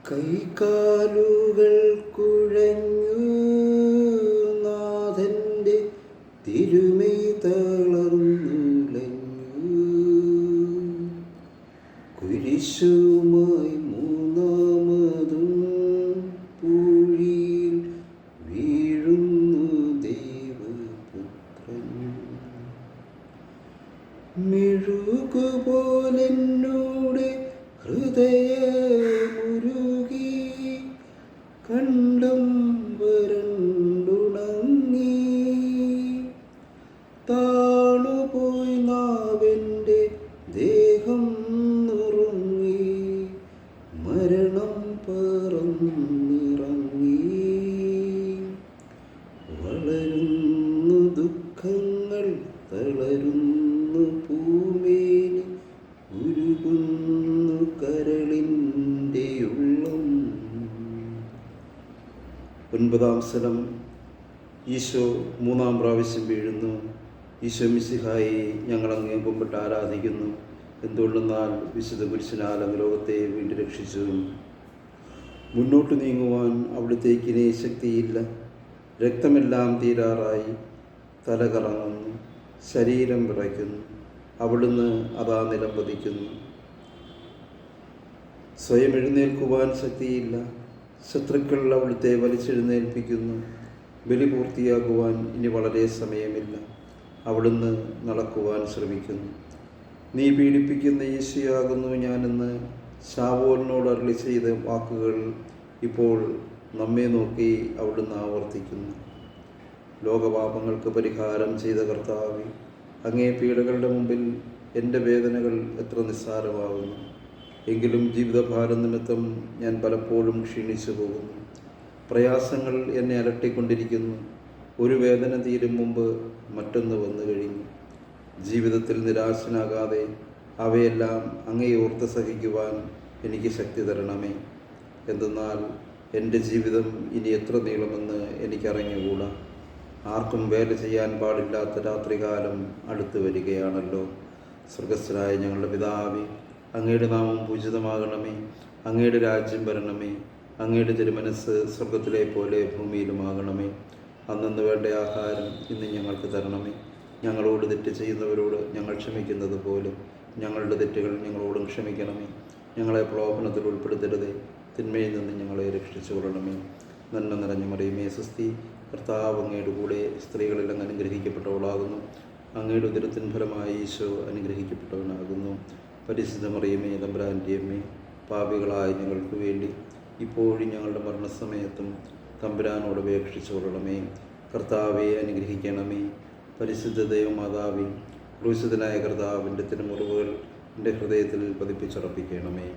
കൈകാലുകൾ കുഴഞ്ഞു, നാഥന്റെ തിരുമൈ തളർന്നുലഞ്ഞു. കുരിശുമായി മൂന്നാമതും പൂഴിയിൽ വീഴുന്നു ദൈവപുത്രൻ. മെഴുകുപോലെന്നോട് ഹൃദയമുരുകി, കണ്ടം വരണ്ടുണങ്ങി. താണുപോയി നാവെൻ്റെ ദേഹം നുറുങ്ങി, മരണം പറന്നിറങ്ങി. വളരുന്നു ദുഃഖങ്ങൾ, തളരുന്നു പൂമേനി, ഉരുകുന്നു കരളിൻ്റെ ഉള്ളം. 9-ാം സ്ഥലം. ഈശോ 3-ാം പ്രാവശ്യം വീഴുന്നു. ഈശോ മിശിഹായെ ഞങ്ങൾ അങ്ങേ കുമ്പിട്ട് ആരാധിക്കുന്നു. എന്തുകൊണ്ടെന്നാൽ വിശുദ്ധ കുരിശിനാൽ അങ്ങ് ലോകത്തെ വീണ്ടും രക്ഷിച്ചു. മുന്നോട്ട് നീങ്ങുവാൻ അവിടുത്തേക്ക് ഇനി ശക്തിയില്ല. രക്തമെല്ലാം തീരാറായി, തല കറങ്ങുന്നു, ശരീരം വിറയ്ക്കുന്നു. അവിടുന്ന് അതാ നിലം പതിക്കുന്നു. സ്വയം എഴുന്നേൽക്കുവാൻ ശക്തിയില്ല. ശത്രുക്കൾ അവിടുത്തെ വലിച്ചെഴുന്നേൽപ്പിക്കുന്നു. ബലി പൂർത്തിയാക്കുവാൻ ഇനി വളരെ സമയമില്ല. അവിടുന്ന് നടക്കുവാൻ ശ്രമിക്കുന്നു. നീ പീഡിപ്പിക്കുന്ന യേശുവാകുന്നു ഞാനെന്ന് ശാവോലിനോട് അരുളി ചെയ്ത വാക്കുകൾ ഇപ്പോൾ നമ്മെ നോക്കി അവിടുന്ന് ആവർത്തിക്കുന്നു. ലോകപാപങ്ങൾക്ക് പരിഹാരം ചെയ്ത കർത്താവേ, അങ്ങേ പീഡകളുടെ മുമ്പിൽ എൻ്റെ വേദനകൾ എത്ര നിസ്സാരമാകുന്നു. എങ്കിലും ജീവിതഭാരം നിമിത്തം ഞാൻ പലപ്പോഴും ക്ഷീണിച്ചു പോകുന്നു. പ്രയാസങ്ങൾ എന്നെ അലട്ടിക്കൊണ്ടിരിക്കുന്നു. ഒരു വേദന തീരും മുമ്പ് മറ്റൊന്ന് വന്നു കഴിഞ്ഞു. ജീവിതത്തിൽ നിരാശനാകാതെ അവയെല്ലാം അങ്ങേ ഓർത്ത് സഹിക്കുവാൻ എനിക്ക് ശക്തി തരണമേ. എന്തെന്നാൽ എൻ്റെ ജീവിതം ഇനി എത്ര നീളുമെന്ന് എനിക്കറിഞ്ഞുകൂടാ. ആർക്കും വേല ചെയ്യാൻ പാടില്ലാത്ത രാത്രികാലം അടുത്തു വരികയാണല്ലോ. സ്വർഗസ്ഥനായ ഞങ്ങളുടെ പിതാവേ, അങ്ങയുടെ നാമം പൂജിതമാകണമേ. അങ്ങയുടെ രാജ്യം വരണമേ. അങ്ങയുടെ തിരുമനസ്സ് സ്വർഗത്തിലെ പോലെ ഭൂമിയിലുമാകണമേ. അന്നന്ന് വേണ്ട ആഹാരം ഇന്ന് ഞങ്ങൾക്ക് തരണമേ. ഞങ്ങളോട് തെറ്റ് ചെയ്യുന്നവരോട് ഞങ്ങൾ ക്ഷമിക്കുന്നത് പോലെ ഞങ്ങളുടെ തെറ്റുകൾ ഞങ്ങളോടും ക്ഷമിക്കണമേ. ഞങ്ങളെ പ്രലോഭനത്തിൽ ഉൾപ്പെടുത്തരുതേ, തിന്മയിൽ നിന്ന് ഞങ്ങളെ രക്ഷിച്ചു കൊള്ളണമേ. നന്മ നിറഞ്ഞ മറിയമേ സ്വസ്തി, കർത്താവ് അങ്ങയുടെ കൂടെ സ്ത്രീകളിൽ അങ്ങ് അനുഗ്രഹിക്കപ്പെട്ടവളാകുന്നു. അങ്ങയുടെ ഉദരത്തിൻ ഫലമായി ഈശോ അനുഗ്രഹിക്കപ്പെട്ടവനാകുന്നു. പരിശുദ്ധ മറിയമേ തമ്പുരാൻ്റെ അമ്മേ, പാപികളായ ഞങ്ങൾക്ക് വേണ്ടി ഇപ്പോഴും ഞങ്ങളുടെ മരണസമയത്തും തമ്പുരാനോട് അപേക്ഷിച്ചു കൊള്ളണമേ. കർത്താവെ അനുഗ്രഹിക്കണമേ. പരിശുദ്ധ ദൈവമാതാവേ, ക്രൂശിതനായ കർത്താവിൻ്റെ തിരുമുറിവുകൾ എൻ്റെ ഹൃദയത്തിൽ പതിപ്പിച്ചുറപ്പിക്കണമേ.